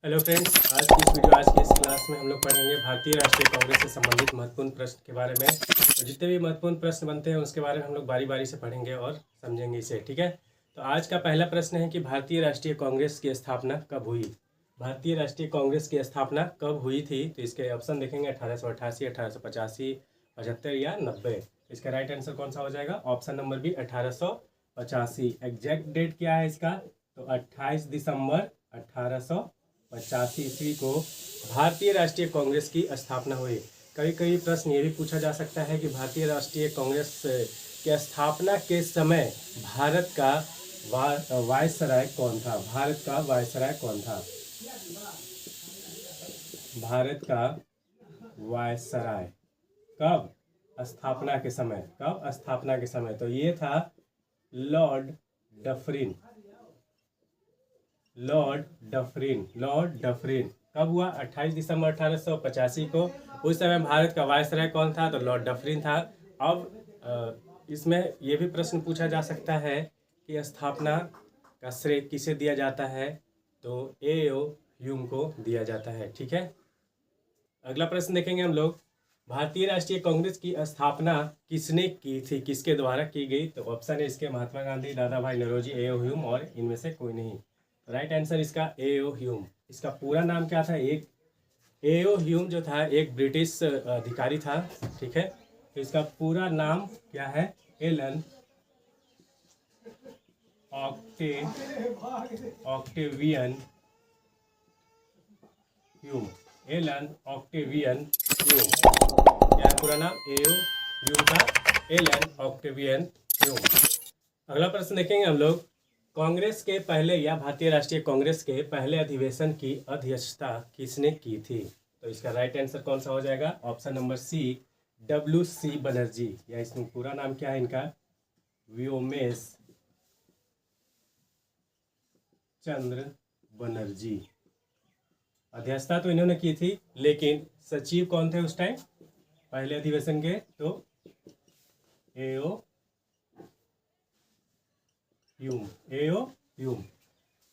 Hello friends, आज की इस क्लास में हम लोग पढ़ेंगे भारतीय राष्ट्रीय कांग्रेस से संबंधित महत्वपूर्ण प्रश्न के बारे में। तो जितने भी महत्वपूर्ण प्रश्न बनते हैं उसके बारे में हम लोग बारी बारी से पढ़ेंगे और समझेंगे इसे। ठीक है, तो आज का पहला प्रश्न है कि भारतीय राष्ट्रीय कांग्रेस की स्थापना कब हुई। भारतीय राष्ट्रीय कांग्रेस की स्थापना कब हुई थी? तो इसके ऑप्शन देखेंगे 1888, 1885, 75 या 90। इसका राइट आंसर कौन सा हो जाएगा? Option number B 1885। Exact date क्या है इसका? तो 28 दिसंबर 1885 ईस्वी को भारतीय राष्ट्रीय कांग्रेस की स्थापना हुई। कई कई प्रश्न ये भी पूछा जा सकता है कि भारतीय राष्ट्रीय कांग्रेस की स्थापना के समय भारत का वायसराय कौन था? भारत का वायसराय कौन था? भारत का वायसराय कब? स्थापना के समय। कब? स्थापना के समय। तो ये था लॉर्ड डफरिन। लॉर्ड डफरिन कब हुआ? 28 दिसंबर 1885 को। उस समय भारत का वायसराय कौन था? तो लॉर्ड डफरिन था। अब इसमें यह भी प्रश्न पूछा जा सकता है कि स्थापना का श्रेय किसे दिया जाता है? तो ए.ओ. ह्यूम को दिया जाता है। ठीक है, अगला प्रश्न देखेंगे हम लोग। भारतीय राष्ट्रीय कांग्रेस की स्थापना किसने की थी? किसके द्वारा की गई? तो ऑप्शन है इसके महात्मा गांधी, दादा भाई नौरोजी, ए.ओ. ह्यूम और इनमें से कोई नहीं। राइट आंसर इसका ए.ओ. ह्यूम। इसका पूरा नाम क्या था? ए.ओ. ह्यूम जो था एक ब्रिटिश अधिकारी था। ठीक है, तो इसका पूरा नाम क्या है? Allan Octavian Hume. Allan Octavian Hume, क्या है पूरा नाम? ए.ओ. ह्यूम था एलन ऑक्टेवियन ह्यूम। अगला प्रश्न देखेंगे हम लोग। कांग्रेस के पहले या भारतीय राष्ट्रीय कांग्रेस के पहले अधिवेशन की अध्यक्षता किसने की थी? तो इसका राइट आंसर कौन सा हो जाएगा? ऑप्शन नंबर सी W.C. बनर्जी, या इसमें पूरा नाम क्या है इनका? व्योमेश चंद्र बनर्जी। अध्यक्षता तो इन्होंने की थी, लेकिन सचिव कौन थे उस टाइम पहले अधिवेशन के? तो ए.ओ. ह्यूम।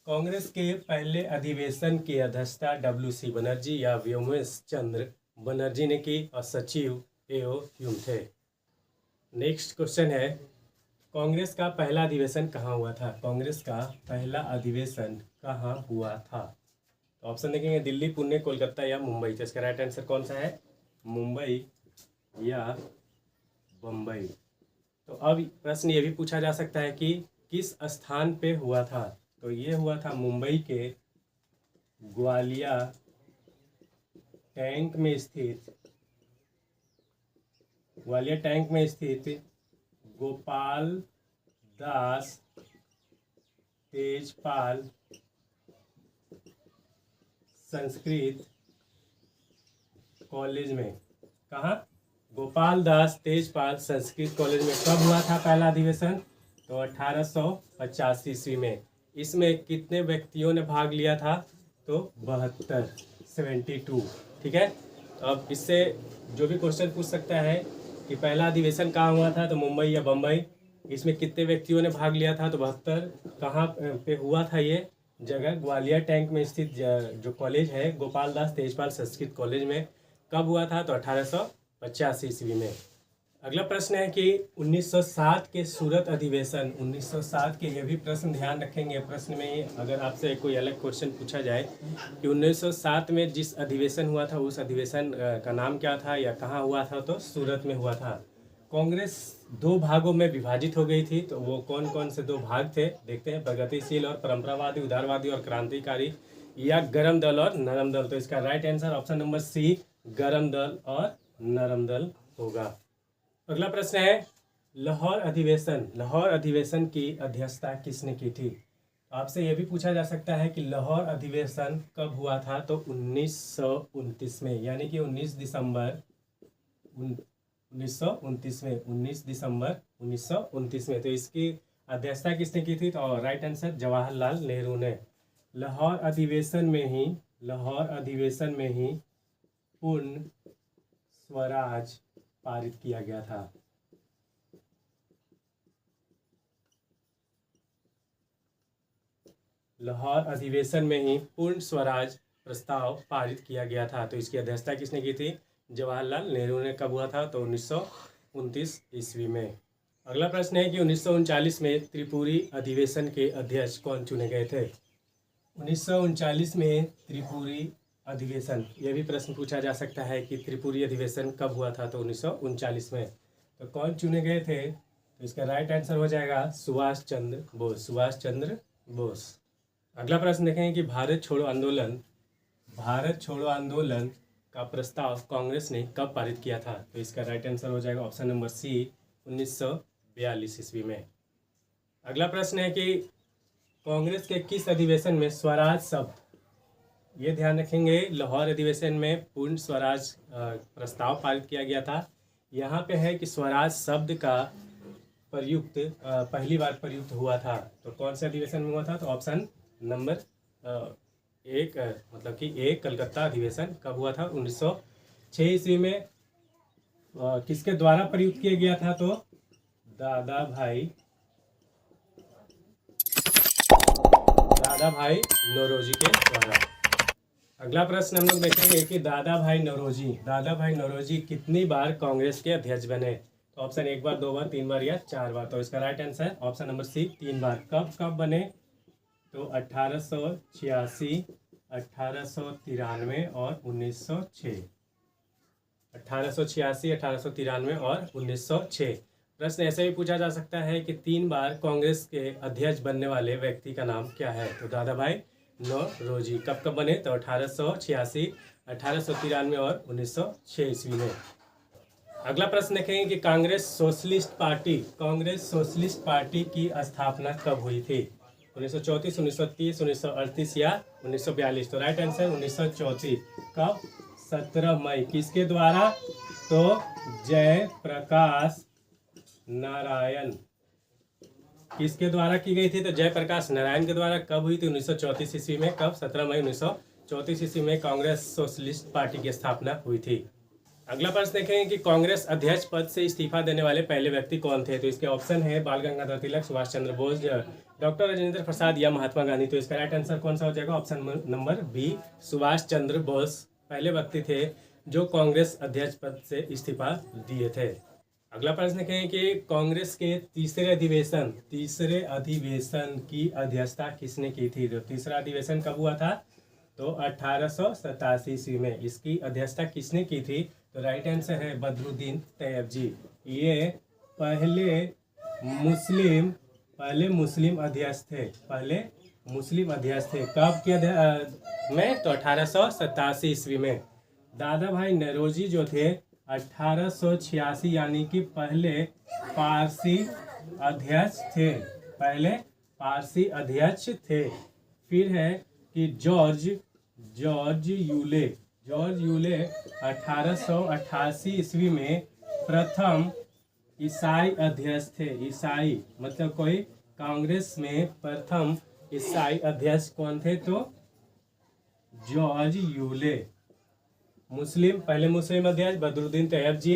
कांग्रेस के पहले अधिवेशन की अध्यक्षता W.C. बनर्जी या व्योमेश चंद्र बनर्जी ने की और सचिव ए.ओ. ह्यूम थे। नेक्स्ट क्वेश्चन है, कांग्रेस का पहला अधिवेशन कहाँ हुआ था? कांग्रेस का पहला अधिवेशन कहाँ हुआ था? तो ऑप्शन देखेंगे दिल्ली, पुणे, कोलकाता या मुंबई। तो इसका राइट आंसर कौन सा है? मुंबई या बम्बई। तो अब प्रश्न ये भी पूछा जा सकता है कि किस स्थान पे हुआ था? तो ये हुआ था मुंबई के ग्वालिया टैंक में स्थित गोपाल दास तेजपाल संस्कृत कॉलेज में। कहाँ? गोपाल दास तेजपाल संस्कृत कॉलेज में। कब हुआ था पहला अधिवेशन? तो 1885 ईस्वी में। इसमें कितने व्यक्तियों ने भाग लिया था? तो 72। ठीक है, तो अब इससे जो भी क्वेश्चन पूछ सकता है कि पहला अधिवेशन कहाँ हुआ था? तो मुंबई या बम्बई। इसमें कितने व्यक्तियों ने भाग लिया था? तो 72। कहाँ पे हुआ था ये जगह? ग्वालियर टैंक में स्थित जो कॉलेज है गोपाल दास तेजपाल संस्कृत कॉलेज में। कब हुआ था? तो 1885 ईस्वी में। अगला प्रश्न है कि 1907 के सूरत अधिवेशन, 1907 के, ये भी प्रश्न ध्यान रखेंगे प्रश्न में अगर आपसे कोई अलग क्वेश्चन पूछा जाए कि 1907 में जिस अधिवेशन हुआ था उस अधिवेशन का नाम क्या था या कहाँ हुआ था? तो सूरत में हुआ था। कांग्रेस दो भागों में विभाजित हो गई थी, तो वो कौन कौन से दो भाग थे देखते हैं। प्रगतिशील और परंपरावादी, उदारवादी और क्रांतिकारी, या गरम दल और नरम दल। तो इसका right answer option number C Garam Dal और नरम दल होगा। अगला प्रश्न है, लाहौर अधिवेशन की अध्यक्षता किसने की थी? आपसे यह भी पूछा जा सकता है कि लाहौर अधिवेशन कब हुआ था? तो 1929 में, यानी कि 19 दिसंबर 1929 में। 19 दिसंबर 1929 में। तो इसकी अध्यक्षता किसने की थी? तो राइट आंसर जवाहरलाल नेहरू ने। लाहौर अधिवेशन में ही पूर्ण स्वराज पारित किया गया था। लाहौर अधिवेशन में ही पूर्ण स्वराज प्रस्ताव पारित किया गया था। तो इसकी अध्यक्षता किसने की थी? जवाहरलाल नेहरू ने। कब हुआ था? तो 1929 ईस्वी में। अगला प्रश्न है कि 1939 में त्रिपुरी अधिवेशन के अध्यक्ष कौन चुने गए थे? 1939 में त्रिपुरी अधिवेशन, यह भी प्रश्न पूछा जा सकता है कि त्रिपुरी अधिवेशन कब हुआ था? तो 1939 में। तो कौन चुने गए थे? तो इसका राइट आंसर हो जाएगा सुभाष चंद्र बोस। सुभाष चंद्र बोस। अगला प्रश्न देखेंगे कि भारत छोड़ो आंदोलन का प्रस्ताव कांग्रेस ने कब पारित किया था? तो इसका राइट आंसर हो जाएगा ऑप्शन नंबर सी, 1942 ईस्वी में। अगला प्रश्न है कि कांग्रेस के किस अधिवेशन में स्वराज शब्द, ये ध्यान रखेंगे, लाहौर अधिवेशन में पूर्ण स्वराज प्रस्ताव पारित किया गया था। यहाँ पे है कि स्वराज शब्द का प्रयुक्त पहली बार प्रयुक्त हुआ था। तो कौन से अधिवेशन में हुआ था? तो ऑप्शन नंबर एक, मतलब कि एक, कलकत्ता अधिवेशन। कब हुआ था? 1906 ईस्वी में। किसके द्वारा प्रयुक्त किया गया था? तो दादा भाई नौरोजी के द्वारा। अगला प्रश्न हम लोग देखेंगे कि दादा भाई नौरोजी कितनी बार कांग्रेस के अध्यक्ष बने? तो ऑप्शन 1 बार, 2 बार, 3 बार या 4 बार। तो इसका right answer option number C, 3 बार। कब बने? तो 1886, 1893 और 1906। 1886, 1893 और 1906। प्रश्न ऐसे भी पूछा जा सकता है कि 3 बार कांग्रेस के अध्यक्ष बनने वाले व्यक्ति का नाम क्या है? तो दादा भाई नौरोजी। कब बने? तो 1886, 1893 और 1906 ईस्वी में। अगला प्रश्न देखेंगे कि कांग्रेस सोशलिस्ट पार्टी की स्थापना कब हुई थी? 1934, 1930, 1938 या 1942। तो राइट आंसर 1934। कब? 17 मई। किसके द्वारा? तो जयप्रकाश नारायण। किसके द्वारा की गई थी? तो जयप्रकाश नारायण के द्वारा। कब हुई थी? 1934 ईस्वी में। कब? 17 मई 1934 ईस्वी में कांग्रेस सोशलिस्ट पार्टी की स्थापना हुई थी। अगला प्रश्न देखेंगे कि कांग्रेस अध्यक्ष पद से इस्तीफा देने वाले पहले व्यक्ति कौन थे? तो इसके ऑप्शन है बाल गंगाधर तिलक, सुभाष चंद्र बोस, डॉक्टर राजेंद्र प्रसाद या महात्मा गांधी। तो इसका राइट आंसर कौन सा हो जाएगा? Option number B, Subhash Chandra Bose पहले व्यक्ति थे जो कांग्रेस अध्यक्ष पद से इस्तीफा दिए थे। अगला प्रश्न देखेंगे कि कांग्रेस के तीसरे अधिवेशन की अध्यक्षता किसने की थी? तो तीसरा अधिवेशन कब हुआ था? तो 1887 ईस्वी में। इसकी अध्यक्षता किसने की थी? तो राइट आंसर है बदरुद्दीन तैयब जी। ये पहले मुस्लिम अध्यक्ष थे। कब के में? तो 1887 ईस्वी में। दादा भाई नौरोजी जो थे 1886, यानी कि पहले पारसी अध्यक्ष थे। फिर है कि जॉर्ज यूले 1888 ईस्वी में प्रथम ईसाई अध्यक्ष थे। ईसाई मतलब कोई कांग्रेस में प्रथम ईसाई अध्यक्ष कौन थे? तो जॉर्ज यूले। पहले मुस्लिम अध्यक्ष बदरुद्दीन तैयब जी।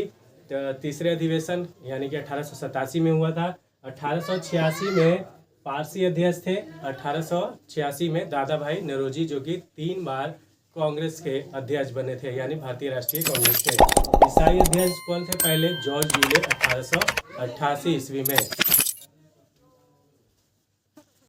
तीसरे अधिवेशन यानी कि 1887 में हुआ था। 1886 में पारसी अध्यक्ष थे। 1886 में दादा भाई नौरोजी जो कि 3 बार कांग्रेस के अध्यक्ष बने थे, यानी भारतीय राष्ट्रीय कांग्रेस के। ईसाई अध्यक्ष कौन थे? पहले जॉर्ज यूले 1888 ईस्वी में।